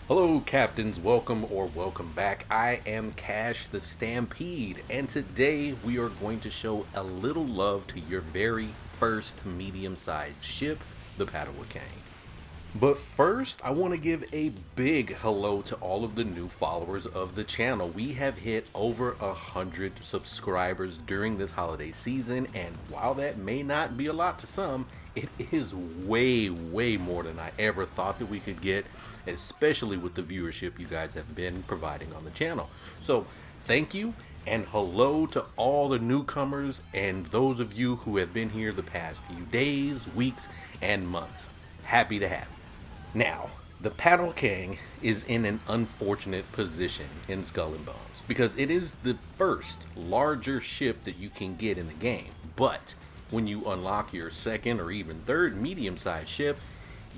Hello, captains. Welcome or welcome back. I am Cash the Stampede, and today we are going to show a little love to your very first medium-sized ship, the Padewakang. But first, I want to give a big hello to all of the new followers of the channel. We have hit over 100 subscribers during this holiday season, and while that may not be a lot to some, it is way more than I ever thought that we could get, especially with the viewership you guys have been providing on the channel. So thank you, and hello to all the newcomers and those of you who have been here the past few days, weeks, and months. Happy to have you. Now, the Padewakang is in an unfortunate position in Skull and Bones because it is the first larger ship that you can get in the game. But when you unlock your second or even third medium-sized ship,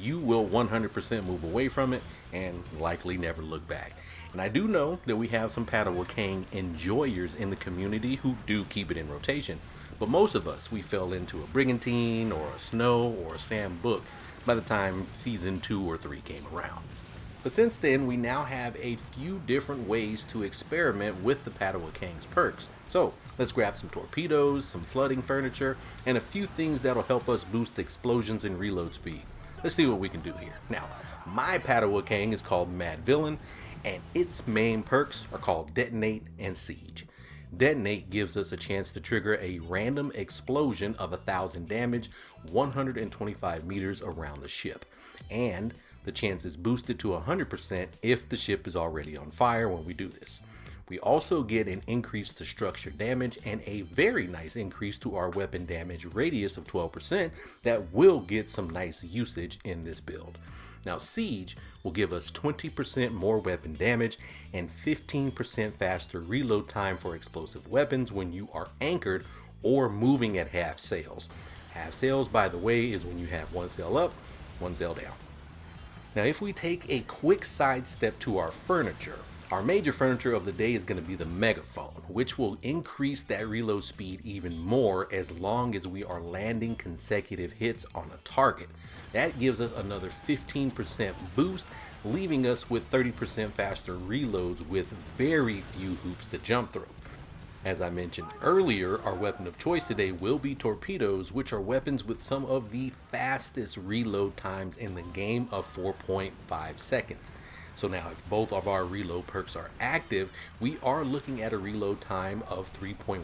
you will 100% move away from it and likely never look back. And I do know that we have some Padewakang enjoyers in the community who do keep it in rotation. But most of us, we fell into a Brigantine or a Snow or a Sam Book by the time season 2 or 3 came around. But since then, we now have a few different ways to experiment with the Padewakang's perks. So let's grab some torpedoes, some flooding furniture, and a few things that'll help us boost explosions and reload speed. Let's see what we can do here. Now, my Padewakang is called Mad Villain, and its main perks are called Detonate and Siege. Detonate gives us a chance to trigger a random explosion of 1,000 damage 125 meters around the ship, and the chance is boosted to 100% if the ship is already on fire when we do this. We also get an increase to structure damage and a very nice increase to our weapon damage radius of 12% that will get some nice usage in this build. Now, Siege will give us 20% more weapon damage and 15% faster reload time for explosive weapons when you are anchored or moving at half sails. Half sails, by the way, is when you have one sail up, one sail down. Now, if we take a quick sidestep to our furniture, our major furniture of the day is going to be the megaphone, which will increase that reload speed even more as long as we are landing consecutive hits on a target. That gives us another 15% boost, leaving us with 30% faster reloads with very few hoops to jump through. As I mentioned earlier, our weapon of choice today will be torpedoes, which are weapons with some of the fastest reload times in the game of 4.5 seconds. So now if both of our reload perks are active, we are looking at a reload time of 3.15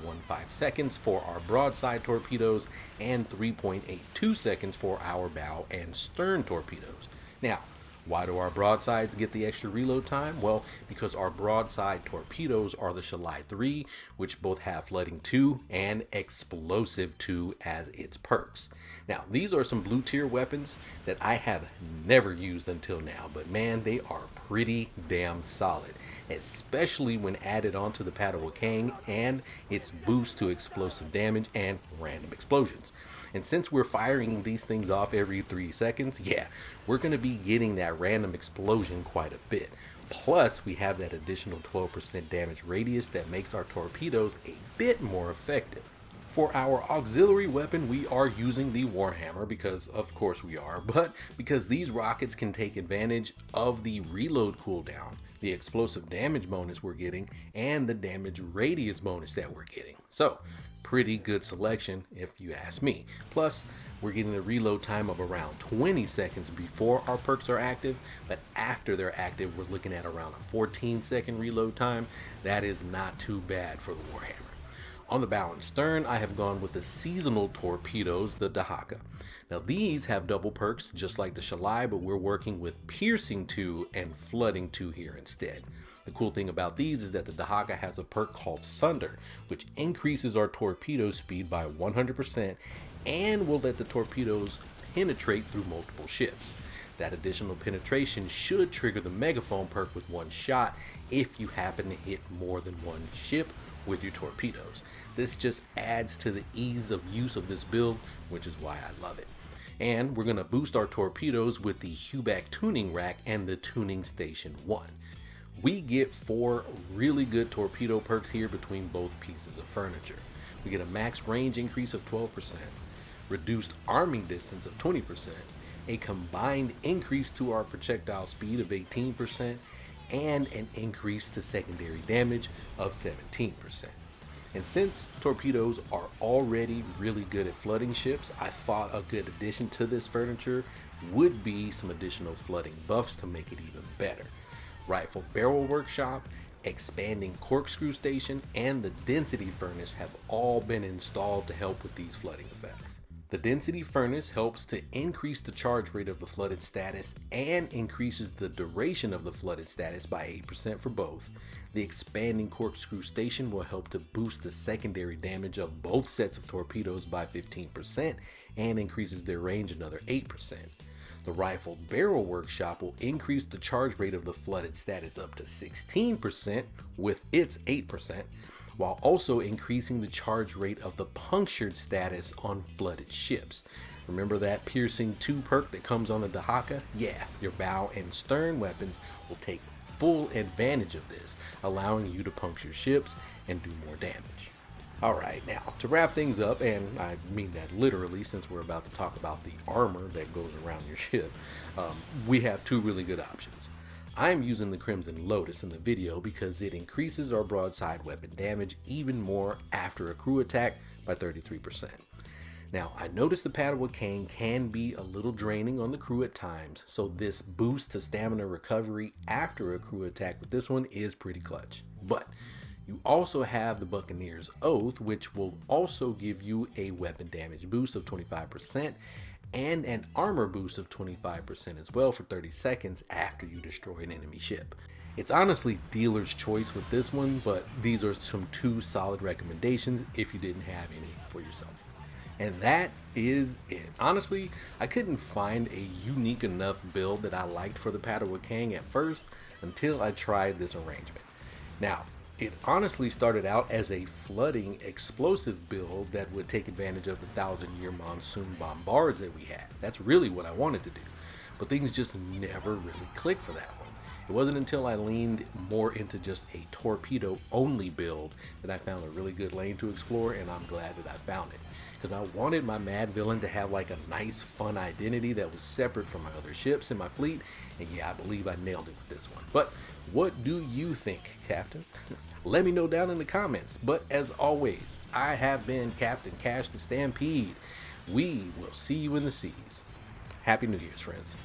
seconds for our broadside torpedoes and 3.82 seconds for our bow and stern torpedoes. Now, why do our broadsides get the extra reload time? Well, because our broadside torpedoes are the Shalai 3, which both have Flooding 2 and Explosive 2 as its perks. Now, these are some blue tier weapons that I have never used until now, but man, they are pretty damn solid, especially when added onto the Padewakang and its boost to explosive damage and random explosions. And since we're firing these things off every 3 seconds, yeah, we're going to be getting that random explosion quite a bit. Plus, we have that additional 12% damage radius that makes our torpedoes a bit more effective. For our auxiliary weapon, we are using the Warhammer because, of course, we are, but because these rockets can take advantage of the reload cooldown, the explosive damage bonus we're getting, and the damage radius bonus that we're getting. So, pretty good selection if you ask me. Plus, we're getting the reload time of around 20 seconds before our perks are active, but after they're active, we're looking at around a 14-second reload time. That is not too bad for the Warhammer. On the bow and stern, I have gone with the seasonal torpedoes, the Dahaka. Now these have double perks just like the Shalai, but we're working with Piercing 2 and Flooding 2 here instead. The cool thing about these is that the Dahaka has a perk called Sunder, which increases our torpedo speed by 100% and will let the torpedoes penetrate through multiple ships. That additional penetration should trigger the Megaphone perk with one shot if you happen to hit more than one ship with your torpedoes. This just adds to the ease of use of this build, which is why I love it. And we're going to boost our torpedoes with the Huback tuning rack and the tuning station 1. We get 4 really good torpedo perks here between both pieces of furniture. We get a max range increase of 12%, reduced arming distance of 20%, a combined increase to our projectile speed of 18%, and an increase to secondary damage of 17%. And since torpedoes are already really good at flooding ships, I thought a good addition to this furniture would be some additional flooding buffs to make it even better. Rifle barrel workshop, expanding corkscrew station, and the density furnace have all been installed to help with these flooding effects. The density furnace helps to increase the charge rate of the flooded status and increases the duration of the flooded status by 8% for both. The expanding corkscrew station will help to boost the secondary damage of both sets of torpedoes by 15% and increases their range another 8%. The rifle barrel workshop will increase the charge rate of the flooded status up to 16% with its 8%, while also increasing the charge rate of the punctured status on flooded ships. Remember that piercing 2 perk that comes on the Dahaka? Yeah, your bow and stern weapons will take full advantage of this, allowing you to puncture ships and do more damage. Alright, now to wrap things up, and I mean that literally since we're about to talk about the armor that goes around your ship, we have 2 really good options. I'm using the Crimson Lotus in the video because it increases our broadside weapon damage even more after a crew attack by 33%. Now, I noticed the Padewakang can be a little draining on the crew at times, so this boost to stamina recovery after a crew attack with this one is pretty clutch. But you also have the Buccaneer's Oath, which will also give you a weapon damage boost of 25% and an armor boost of 25% as well for 30 seconds after you destroy an enemy ship. It's honestly dealer's choice with this one, but these are some 2 solid recommendations if you didn't have any for yourself. And that is it. Honestly, I couldn't find a unique enough build that I liked for the Padewakang at first until I tried this arrangement. Now, it honestly started out as a flooding explosive build that would take advantage of the 1,000-year monsoon bombards that we had. That's really what I wanted to do, but things just never really clicked for that one. It wasn't until I leaned more into just a torpedo only build that I found a really good lane to explore, and I'm glad that I found it, because I wanted my Maad villain to have like a nice fun identity that was separate from my other ships in my fleet, and yeah, I believe I nailed it with this one. But what do you think, Captain? Let me know down in the comments. But as always, I have been Captain Cash the Stampede. We will see you in the seas. Happy New Year's, friends.